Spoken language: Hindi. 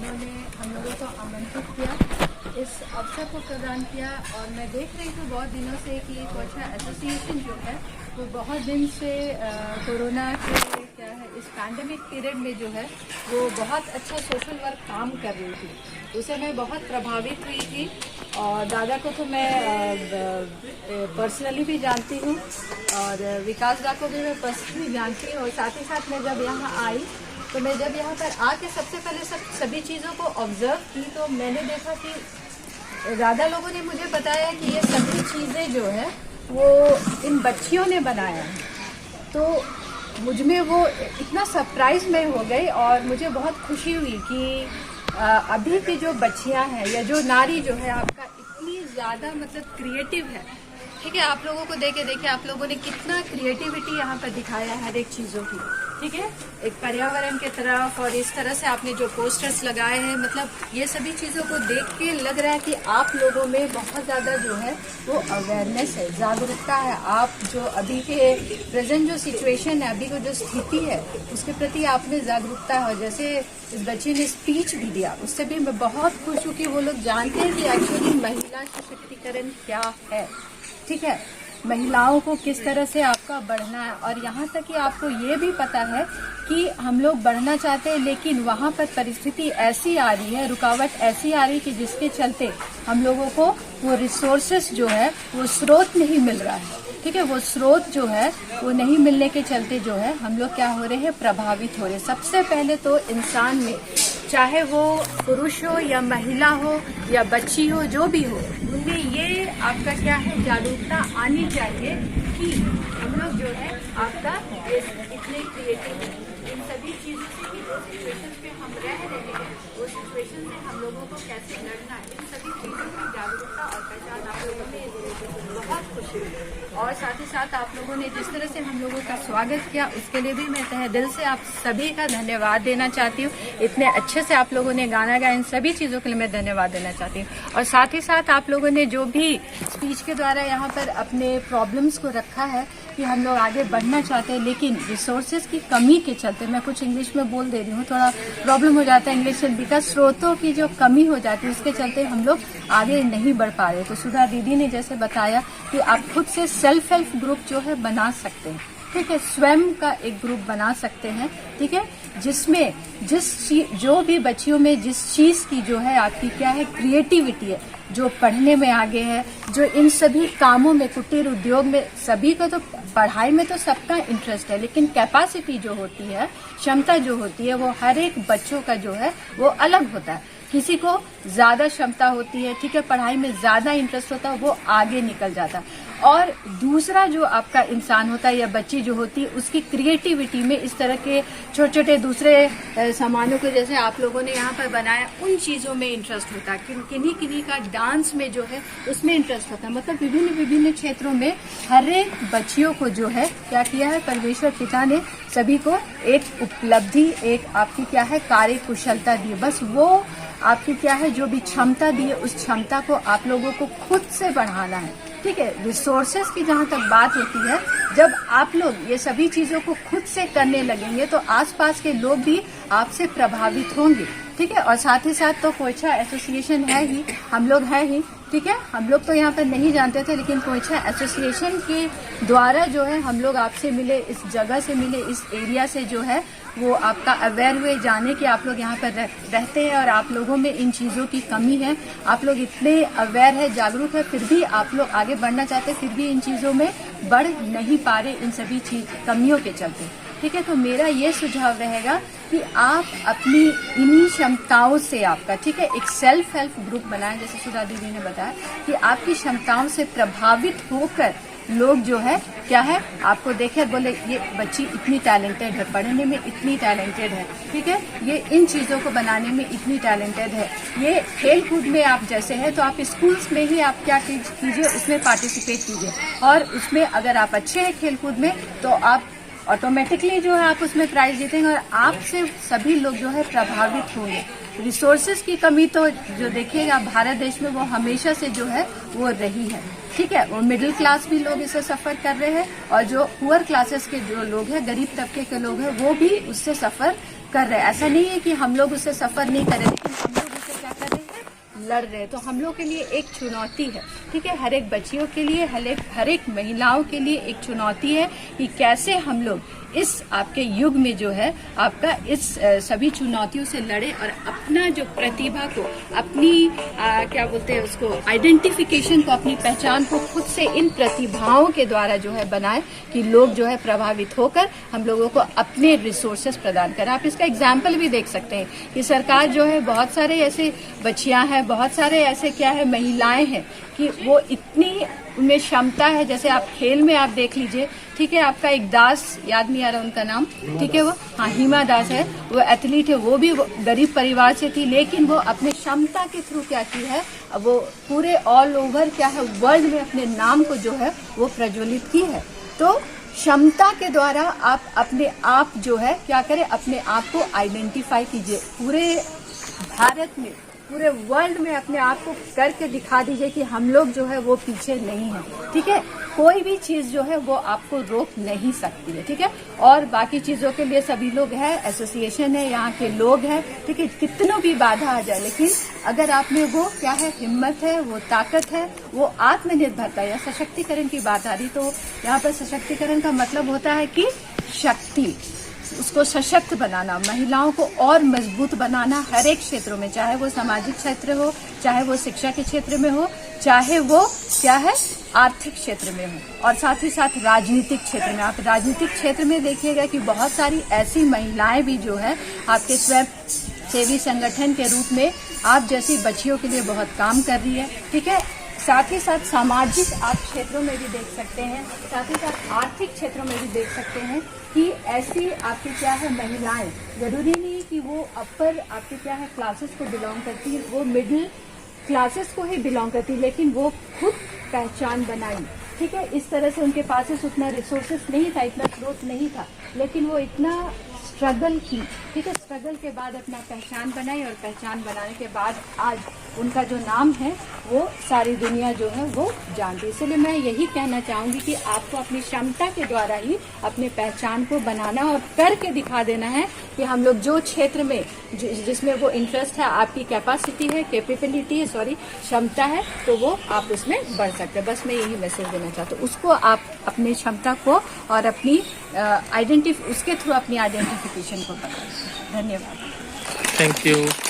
उन्होंने हम लोगों को आमंत्रित किया, इस अवसर को प्रदान किया। और मैं देख रही थी बहुत दिनों से कि कोयचा एसोसिएशन जो है वो बहुत दिन से कोरोना के क्या है इस पैंडेमिक पीरियड में जो है वो बहुत अच्छा सोशल वर्क काम कर रही थी। उसे मैं बहुत प्रभावित हुई थी और दादा को तो मैं पर्सनली भी जानती हूँ और विकास दा को भी मैं पर्सनली जानती हूँ। और साथ ही साथ मैं जब यहाँ आई तो मैं जब यहाँ पर आके सबसे पहले सभी चीज़ों को ऑब्जर्व की तो मैंने देखा कि ज़्यादा लोगों ने मुझे बताया कि ये सभी चीज़ें जो है वो इन बच्चियों ने बनाया है। तो मुझ में वो इतना सरप्राइज मैं हो गई और मुझे बहुत खुशी हुई कि अभी की जो बच्चियां हैं या जो नारी जो है आपका इतनी ज़्यादा मतलब क्रिएटिव है। ठीक है, आप लोगों को देखिए आप लोगों ने कितना क्रिएटिविटी यहाँ पर दिखाया है हर एक चीज़ों की। ठीक है, एक पर्यावरण के तरफ और इस तरह से आपने जो पोस्टर्स लगाए हैं, मतलब ये सभी चीज़ों को देख के लग रहा है कि आप लोगों में बहुत ज़्यादा जो है वो अवेयरनेस है, जागरूकता है। आप जो अभी के प्रेजेंट जो सिचुएशन है, अभी को जो स्थिति है उसके प्रति आप में जागरूकता है। जैसे इस बच्चे ने स्पीच भी दिया, उससे भी मैं बहुत खुश हूँ कि वो लोग जानते हैं कि एक्चुअली महिला सशक्तिकरण क्या है। ठीक है, महिलाओं को किस तरह से आपका बढ़ना है। और यहाँ तक कि आपको ये भी पता है कि हम लोग बढ़ना चाहते हैं लेकिन वहाँ पर परिस्थिति ऐसी आ रही है, रुकावट ऐसी आ रही है कि जिसके चलते हम लोगों को वो रिसोर्सेस जो है वो स्रोत नहीं मिल रहा है। ठीक है, वो स्रोत जो है वो नहीं मिलने के चलते जो है हम लोग क्या हो रहे हैं, प्रभावित हो रहे हैं। सबसे पहले तो इंसान में, चाहे वो पुरुष हो या महिला हो या बच्ची हो, जो भी हो, उनमें ये आपका क्या है जागरूकता आनी चाहिए कि हम लोग जो है आपका इतने क्रिएटिव हैं। इन सभी चीज़ों से कि जो सिचुएशन पे हम रह रहे हैं वो सिचुएशन से हम लोगों को कैसे लड़ना है, इन सभी चीज़ों की जागरूकता और पहचान आप लोगों ने बहुत खुशी हुई। और साथ ही साथ आप लोगों ने जिस तरह से हम लोगों का स्वागत किया उसके लिए भी मैं तहे दिल से आप सभी का धन्यवाद देना चाहती हूँ। इतने अच्छे से आप लोगों ने गाना गाया, इन सभी चीज़ों के लिए मैं धन्यवाद देना चाहती हूँ। और साथ ही साथ आप लोगों ने जो भी स्पीच के द्वारा यहाँ पर अपने प्रॉब्लम्स को रखा है कि हम लोग आगे बढ़ना चाहते हैं लेकिन रिसोर्सेज की कमी के चलते, मैं कुछ इंग्लिश में बोल दे रही हूँ, थोड़ा प्रॉब्लम हो जाता है इंग्लिश में, बिकॉज स्रोतों की जो कमी हो जाती है उसके चलते हम लोग आगे नहीं बढ़ पा रहे। तो सुधा दीदी ने जैसे बताया कि आप खुद से सेल्फ हेल्प ग्रुप जो है बना सकते हैं। ठीक है, स्वयं का एक ग्रुप बना सकते हैं। ठीक है, जिसमें जो भी बच्चियों में जिस चीज की जो है आपकी क्या है क्रिएटिविटी है, जो पढ़ने में आगे है, जो इन सभी कामों में, कुटीर उद्योग में, सभी का तो पढ़ाई में तो सबका इंटरेस्ट है लेकिन कैपेसिटी जो होती है, क्षमता जो होती है, वो हर एक बच्चों का जो है वो अलग होता है। किसी को ज्यादा क्षमता होती है, ठीक है, पढ़ाई में ज्यादा इंटरेस्ट होता है, वो आगे निकल जाता है। और दूसरा जो आपका इंसान होता है या बच्ची जो होती है उसकी क्रिएटिविटी में इस तरह के छोटे छोटे दूसरे सामानों को जैसे आप लोगों ने यहाँ पर बनाया, उन चीजों में इंटरेस्ट होता है। किन्हीं किन्हीं का डांस में जो है उसमें इंटरेस्ट होता है। मतलब विभिन्न विभिन्न क्षेत्रों में हर एक बच्चियों को जो है क्या किया है, परमेश्वर पिता ने सभी को एक उपलब्धि, एक आपकी क्या है कार्य कुशलता दी। बस वो आपकी क्या है जो भी क्षमता दी है उस क्षमता को आप लोगों को खुद से बढ़ाना है। ठीक है, रिसोर्सेज की जहाँ तक बात होती है, जब आप लोग ये सभी चीजों को खुद से करने लगेंगे तो आसपास के लोग भी आपसे प्रभावित होंगे। ठीक है, और साथ ही साथ तो कोयचा एसोसिएशन है ही, हम लोग हैं ही। ठीक है, हम लोग तो यहाँ पर नहीं जानते थे लेकिन कोयचा एसोसिएशन के द्वारा जो है हम लोग आपसे मिले, इस जगह से मिले, इस एरिया से जो है वो आपका अवेयर हुए, जाने कि आप लोग यहाँ पर रहते हैं और आप लोगों में इन चीज़ों की कमी है। आप लोग इतने अवेयर है, जागरूक है, फिर भी आप लोग आगे बढ़ना चाहते हैं, फिर भी इन चीज़ों में बढ़ नहीं पा रहे इन सभी कमियों के चलते। ठीक है, तो मेरा ये सुझाव रहेगा कि आप अपनी इन्हीं क्षमताओं से आपका, ठीक है, एक सेल्फ हेल्प ग्रुप बनाएं, जैसे सुधा दीदी ने बताया कि आपकी क्षमताओं से प्रभावित होकर लोग जो है क्या है आपको देखे, बोले ये बच्ची इतनी टैलेंटेड है, पढ़ने में इतनी टैलेंटेड है, ठीक है, ये इन चीज़ों को बनाने में इतनी टैलेंटेड है, ये खेल कूद में आप जैसे है तो आप स्कूल्स में ही आप क्या कीजिए, उसमें पार्टिसिपेट कीजिए और उसमें अगर आप अच्छे हैं खेल कूद में तो आप ऑटोमेटिकली जो है आप उसमें प्राइज जीतेंगे और आपसे सभी लोग जो है प्रभावित होंगे। रिसोर्सेज की कमी तो जो देखिएगा भारत देश में वो हमेशा से जो है वो रही है, ठीक है। और मिडिल क्लास भी लोग इसे सफर कर रहे हैं और जो पुअर क्लासेस के जो लोग हैं, गरीब तबके के लोग हैं, वो भी उससे सफर कर रहे हैं। ऐसा नहीं है कि हम लोग उससे सफर नहीं कर रहे, लेकिन हम लोग उससे क्या कर रहे हैं, लड़ रहे हैं। तो हम लोग के लिए एक चुनौती है, ठीक है, हर एक बच्चियों के लिए, हर एक महिलाओं के लिए एक चुनौती है कि कैसे हम लोग इस आपके युग में जो है आपका इस सभी चुनौतियों से लड़े और अपना जो प्रतिभा को, अपनी क्या बोलते हैं उसको, आइडेंटिफिकेशन को, अपनी पहचान को खुद से इन प्रतिभाओं के द्वारा जो है बनाए कि लोग जो है प्रभावित होकर हम लोगों को अपने रिसोर्सेज प्रदान करें। आप इसका एग्जाम्पल भी देख सकते हैं कि सरकार जो है बहुत सारे ऐसे बच्चियां हैं, बहुत सारे ऐसे क्या है महिलाएं हैं कि वो इतनी उनमें क्षमता है। जैसे आप खेल में आप देख लीजिए, ठीक है, आपका एक दास, याद नहीं आ रहा उनका नाम, ठीक है, वो हाँ हिमा दास है, वो एथलीट है, वो भी गरीब परिवार से थी, लेकिन वो अपने क्षमता के थ्रू क्या की है, वो पूरे ऑल ओवर क्या है वर्ल्ड में अपने नाम को जो है वो प्रज्वलित की है। तो क्षमता के द्वारा आप अपने आप जो है क्या करें, अपने आप को आइडेंटिफाई कीजिए, पूरे भारत में, पूरे वर्ल्ड में अपने आप को करके दिखा दीजिए कि हम लोग जो है वो पीछे नहीं है, ठीक है। कोई भी चीज जो है वो आपको रोक नहीं सकती है, ठीक है। और बाकी चीजों के लिए सभी लोग हैं, एसोसिएशन है, यहाँ के लोग हैं, ठीक है, कितनों भी बाधा आ जाए, लेकिन अगर आप में वो क्या है, हिम्मत है, वो ताकत है, वो आत्मनिर्भरता या सशक्तिकरण की बात आ रही, तो यहाँ पर सशक्तिकरण का मतलब होता है कि शक्ति, उसको सशक्त बनाना, महिलाओं को और मजबूत बनाना हर एक क्षेत्रों में, चाहे वो सामाजिक क्षेत्र हो, चाहे वो शिक्षा के क्षेत्र में हो, चाहे वो क्या है आर्थिक क्षेत्र में हो, और साथ ही साथ राजनीतिक क्षेत्र में। आप राजनीतिक क्षेत्र में देखिएगा कि बहुत सारी ऐसी महिलाएं भी जो है आपके स्वयं सेवी संगठन के रूप में आप जैसी बच्चियों के लिए बहुत काम कर रही है, ठीक है। साथ ही साथ सामाजिक आप क्षेत्रों में भी देख सकते हैं, साथ ही साथ आर्थिक क्षेत्रों में भी देख सकते हैं कि ऐसी आपकी क्या है महिलाएं, जरूरी नहीं कि वो अपर आपके क्या है क्लासेस को बिलोंग करती है, वो मिडिल क्लासेस को ही बिलोंग करती है, लेकिन वो खुद पहचान बनाई, ठीक है। इस तरह से उनके पास उतना रिसोर्सेस नहीं था, इतना स्रोत नहीं था, लेकिन वो इतना स्ट्रगल की, ठीक है, स्ट्रगल के बाद अपना पहचान बनाई, और पहचान बनाने के बाद आज उनका जो नाम है वो सारी दुनिया जो है वो जानती है। इसलिए मैं यही कहना चाहूंगी कि आपको अपनी क्षमता के द्वारा ही अपने पहचान को बनाना और करके दिखा देना है कि हम लोग जो क्षेत्र में जिसमें वो इंटरेस्ट है, आपकी कैपेसिटी है, कैपेबिलिटी है, सॉरी क्षमता है, तो वो आप उसमें बढ़ सकते हैं। बस मैं यही मैसेज देना चाहता हूँ, उसको आप अपनी क्षमता को और अपनी उसके थ्रू अपनी आइडेंटिफिकेशन को बनाएं। धन्यवाद। Thank you.